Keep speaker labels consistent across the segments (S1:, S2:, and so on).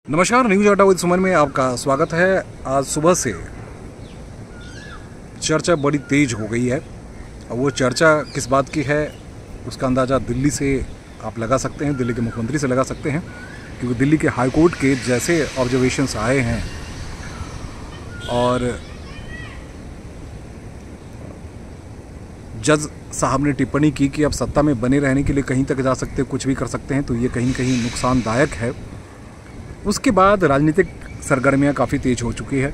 S1: नमस्कार, न्यूज अड्डा विद सुमन में आपका स्वागत है। आज सुबह से चर्चा बड़ी तेज हो गई है और वो चर्चा किस बात की है उसका अंदाज़ा दिल्ली से आप लगा सकते हैं, दिल्ली के मुख्यमंत्री से लगा सकते हैं, क्योंकि दिल्ली के हाई कोर्ट के जैसे ऑब्जर्वेशंस आए हैं और जज साहब ने टिप्पणी की कि आप सत्ता में बने रहने के लिए कहीं तक जा सकते हैं, कुछ भी कर सकते हैं, तो ये कहीं न कहीं नुकसानदायक है। उसके बाद राजनीतिक सरगर्मियां काफ़ी तेज हो चुकी है।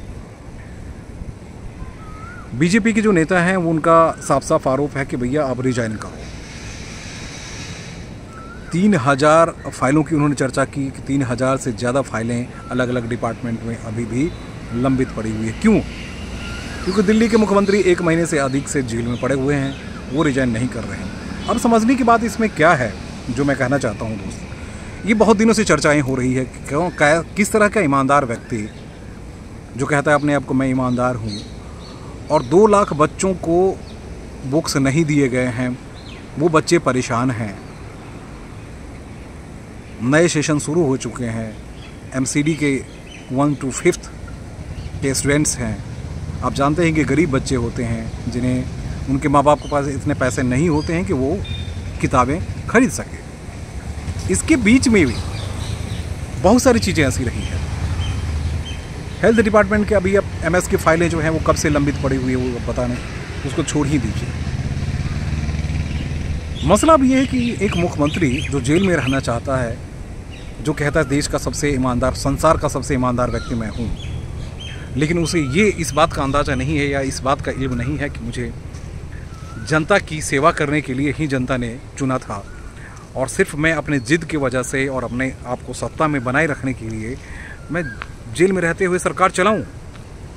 S1: बीजेपी के जो नेता हैं वो उनका साफ साफ आरोप है कि भैया आप रिजाइन करो। 3000 फाइलों की उन्होंने चर्चा की कि 3000 से ज़्यादा फाइलें अलग अलग डिपार्टमेंट में अभी भी लंबित पड़ी हुई है। क्यों? क्योंकि दिल्ली के मुख्यमंत्री 1 महीने से अधिक से जेल में पड़े हुए हैं, वो रिजाइन नहीं कर रहे हैं। अब समझने की बात इसमें क्या है जो मैं कहना चाहता हूँ दोस्त, ये बहुत दिनों से चर्चाएं हो रही है कि किस तरह का ईमानदार व्यक्ति जो कहता है अपने आप को मैं ईमानदार हूँ और 2 लाख बच्चों को बुक्स नहीं दिए गए हैं, वो बच्चे परेशान हैं। नए सेशन शुरू हो चुके हैं, एमसीडी के 1 to 5th के स्टूडेंट्स हैं। आप जानते हैं कि गरीब बच्चे होते हैं जिन्हें उनके माँ बाप के पास इतने पैसे नहीं होते हैं कि वो किताबें खरीद सकें। इसके बीच में भी बहुत सारी चीज़ें ऐसी रही हैं। हेल्थ डिपार्टमेंट के अभी अब एमएस की फाइलें जो हैं वो कब से लंबित पड़ी हुई है वो पता नहीं, उसको छोड़ ही दीजिए। मसला अब ये है कि एक मुख्यमंत्री जो जेल में रहना चाहता है, जो कहता है देश का सबसे ईमानदार, संसार का सबसे ईमानदार व्यक्ति मैं हूँ, लेकिन उसे ये इस बात का अंदाज़ा नहीं है या इस बात का इल्म नहीं है कि मुझे जनता की सेवा करने के लिए ही जनता ने चुना था और सिर्फ मैं अपने जिद की वजह से और अपने आप को सत्ता में बनाए रखने के लिए मैं जेल में रहते हुए सरकार चलाऊं,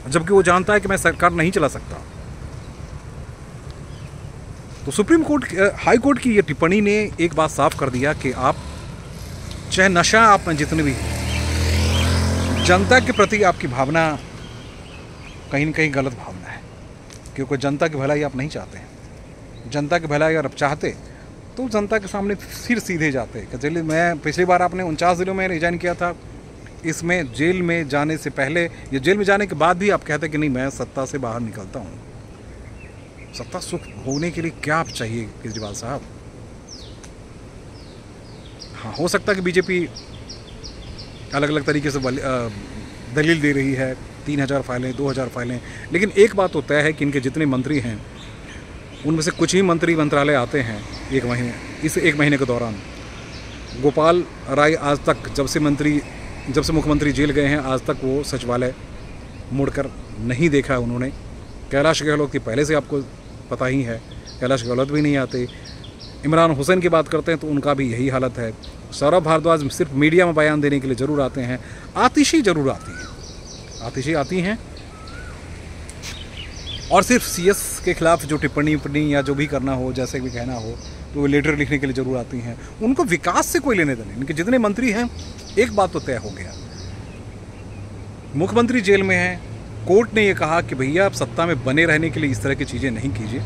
S1: जबकि वो जानता है कि मैं सरकार नहीं चला सकता। तो सुप्रीम कोर्ट, हाई कोर्ट की ये टिप्पणी ने एक बात साफ कर दिया कि आप चाहे नशा आप में जितने भी, जनता के प्रति आपकी भावना कहीं न कहीं गलत भावना है, क्योंकि जनता की भलाई आप नहीं चाहते हैं। जनता की भलाई अगर आप चाहते तो जनता के सामने फिर सीधे जाते हैं। चलिए, मैं पिछली बार आपने 49 जिलों में रिजाइन किया था, इसमें जेल में जाने से पहले या जेल में जाने के बाद भी आप कहते कि नहीं मैं सत्ता से बाहर निकलता हूँ। सत्ता सुख होने के लिए क्या आप चाहिए केजरीवाल साहब? हाँ, हो सकता है कि बीजेपी अलग अलग तरीके से दलील दे रही है, 3000 फाइलें, 2000 फाइलें, लेकिन एक बात तो तय है कि इनके जितने मंत्री हैं उनमें से कुछ ही मंत्री मंत्रालय आते हैं इस एक महीने के दौरान। गोपाल राय आज तक जब से मुख्यमंत्री जेल गए हैं, आज तक वो सचिवालय मुड़कर नहीं देखा उन्होंने। कैलाश गहलोत की पहले से आपको पता ही है, कैलाश गहलोत भी नहीं आते। इमरान हुसैन की बात करते हैं तो उनका भी यही हालत है। सौरभ भारद्वाज सिर्फ मीडिया में बयान देने के लिए ज़रूर आते हैं। आतिशी ज़रूर आती हैं, आतिशी आती हैं और सिर्फ सीएस के खिलाफ जो टिप्पणी या जो भी करना हो, जैसे भी कहना हो, तो वो लेटर लिखने के लिए ज़रूर आती हैं। उनको विकास से कोई लेने देने, इनके जितने मंत्री हैं, एक बात तो तय हो गया, मुख्यमंत्री जेल में है। कोर्ट ने ये कहा कि भैया आप सत्ता में बने रहने के लिए इस तरह की चीज़ें नहीं कीजिए,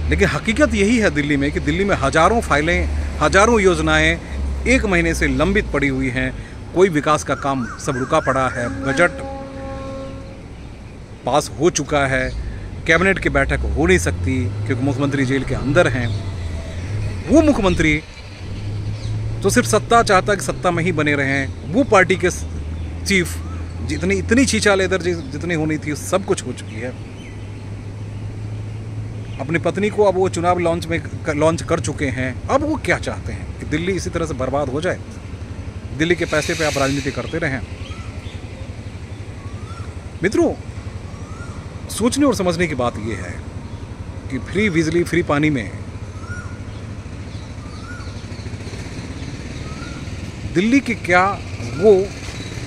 S1: लेकिन हकीकत यही है दिल्ली में कि दिल्ली में हज़ारों फाइलें, हज़ारों योजनाएं 1 महीने से लंबित पड़ी हुई हैं। कोई विकास का काम सब रुका पड़ा है। बजट पास हो चुका है, कैबिनेट की बैठक हो नहीं सकती क्योंकि मुख्यमंत्री जेल के अंदर हैं। वो मुख्यमंत्री जो सिर्फ सत्ता चाहता कि सत्ता में ही बने रहें, वो पार्टी के चीफ इतनी छीछा लेदर जितनी होनी थी सब कुछ हो चुकी है। अपनी पत्नी को अब वो चुनाव लॉन्च कर चुके हैं। अब वो क्या चाहते हैं कि दिल्ली इसी तरह से बर्बाद हो जाए, दिल्ली के पैसे पे आप राजनीति करते रहें। मित्रों, सोचने और समझने की बात यह है कि फ्री बिजली, फ्री पानी में दिल्ली के क्या वो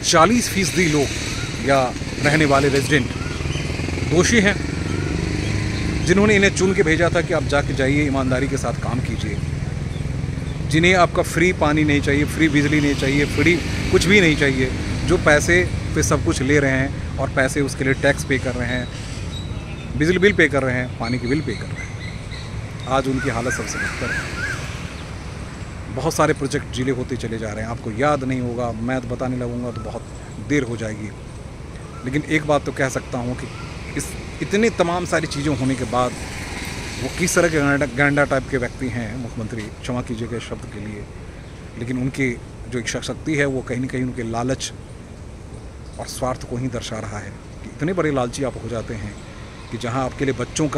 S1: 40% लोग या रहने वाले रेजिडेंट दोषी हैं जिन्होंने इन्हें चुन के भेजा था कि आप जाके जाइए, ईमानदारी के साथ काम कीजिए, जिन्हें आपका फ्री पानी नहीं चाहिए, फ्री बिजली नहीं चाहिए, फ्री कुछ भी नहीं चाहिए, जो पैसे पे सब कुछ ले रहे हैं और पैसे उसके लिए टैक्स पे कर रहे हैं, बिजली बिल पे कर रहे हैं, पानी की बिल पे कर रहे हैं। आज उनकी हालत सबसे बदतर है। बहुत सारे प्रोजेक्ट डिले होते चले जा रहे हैं। आपको याद नहीं होगा, मैं तो बताने लगूंगा तो बहुत देर हो जाएगी। लेकिन एक बात तो कह सकता हूँ कि इस इतने तमाम सारी चीज़ें होने के बाद वो किस तरह के गैंडा टाइप के व्यक्ति हैं मुख्यमंत्री, क्षमा कीजिएगा इस शब्द के लिए, लेकिन उनकी जो इच्छा शक्ति है वो कहीं ना कहीं उनके लालच और स्वार्थ को ही दर्शा रहा है कि इतने बड़े लालची आप हो जाते हैं कि जहां आपके लिए बच्चों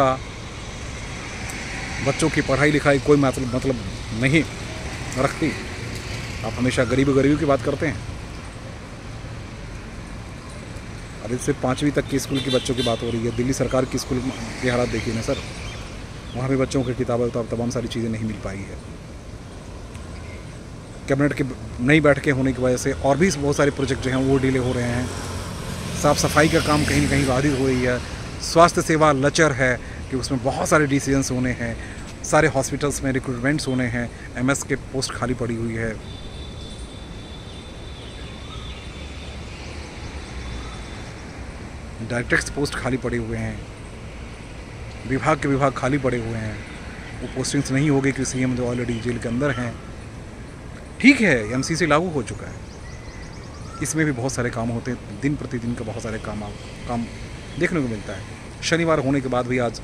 S1: की पढ़ाई लिखाई कोई मतलब नहीं रखती, आप हमेशा गरीबी की बात करते हैं। अभी सिर्फ 5वीं तक के स्कूल के बच्चों की बात हो रही है। दिल्ली सरकार की स्कूल के हालात देखिए ना सर, वहाँ भी बच्चों की किताबें तमाम सारी चीज़ें नहीं मिल पाई है। कैबिनेट की नई बैठकें होने की वजह से और भी बहुत सारे प्रोजेक्ट जो हैं वो डिले हो रहे हैं। साफ़ सफाई का काम कहीं ना कहीं बाधित हो रही है। स्वास्थ्य सेवा लचर है कि उसमें बहुत सारे डिसीजंस होने हैं, सारे हॉस्पिटल्स में रिक्रूटमेंट्स होने हैं, एमएस के पोस्ट खाली पड़ी हुई है। डायरेक्टर्स पोस्ट खाली पड़े हुए हैं, विभाग के विभाग खाली पड़े हुए हैं। वो पोस्टिंग्स नहीं हो गई कि सीएम जो ऑलरेडी जेल के अंदर हैं। ठीक है, एमसीसी लागू हो चुका है, इसमें भी बहुत सारे काम होते हैं, दिन प्रतिदिन का बहुत सारे काम देखने को मिलता है। शनिवार होने के बाद भी आज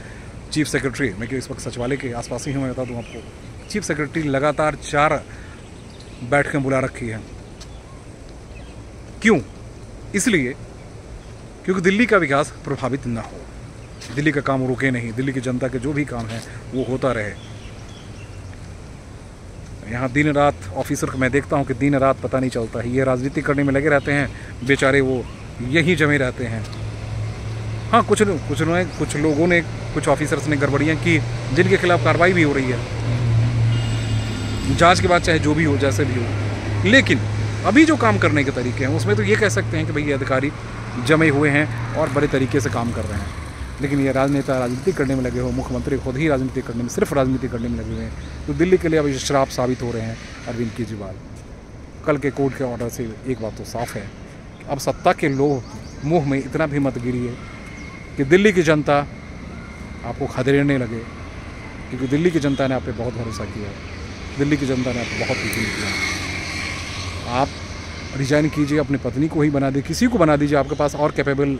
S1: चीफ सेक्रेटरी, मैं इस वक्त सचिवालय के आसपास ही हूँ, मैं बता दूँ आपको, चीफ सेक्रेटरी लगातार 4 बैठकें बुला रखी हैं। क्यों? इसलिए क्योंकि दिल्ली का विकास प्रभावित ना हो, दिल्ली का काम रुके नहीं, दिल्ली की जनता के जो भी काम है वो होता रहे। यहाँ दिन रात ऑफिसर को मैं देखता हूँ कि दिन रात पता नहीं चलता है, ये राजनीति करने में लगे रहते हैं बेचारे, वो यहीं जमे रहते हैं। हाँ, कुछ लोगों ने, कुछ ऑफिसर्स ने गड़बड़ियाँ की जिनके खिलाफ कार्रवाई भी हो रही है, जांच के बाद चाहे जो भी हो, जैसे भी हो। लेकिन अभी जो काम करने के तरीके हैं उसमें तो ये कह सकते हैं कि भाई ये अधिकारी जमे हुए हैं और बड़े तरीके से काम कर रहे हैं। लेकिन ये राजनेता राजनीति करने में लगे हो, मुख्यमंत्री खुद ही राजनीति करने में, सिर्फ राजनीति करने में लगे हुए हैं, तो दिल्ली के लिए अभी श्राप साबित हो रहे हैं अरविंद केजरीवाल। कल के कोर्ट के ऑर्डर से एक बात तो साफ है, अब सत्ता के लोभ मुँह में इतना भी मत गिरिए कि दिल्ली की जनता आपको खदेड़ने लगे, क्योंकि दिल्ली की जनता ने आप पे बहुत भरोसा किया है, दिल्ली की जनता ने आपको बहुत यकीन किया। आप रिजाइन कीजिए, अपनी पत्नी को ही बना दीजिए, किसी को बना दीजिए, आपके पास और कैपेबल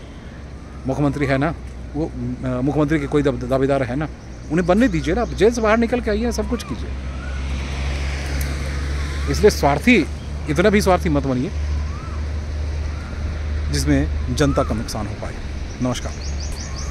S1: मुख्यमंत्री है ना, वो मुख्यमंत्री के कोई दावेदार है ना, उन्हें बनने दीजिए ना। आप जेल से बाहर निकल के आइए, सब कुछ कीजिए। इसलिए इतना भी स्वार्थी मत बनिए जिसमें जनता का नुकसान हो पाए। नमस्कार।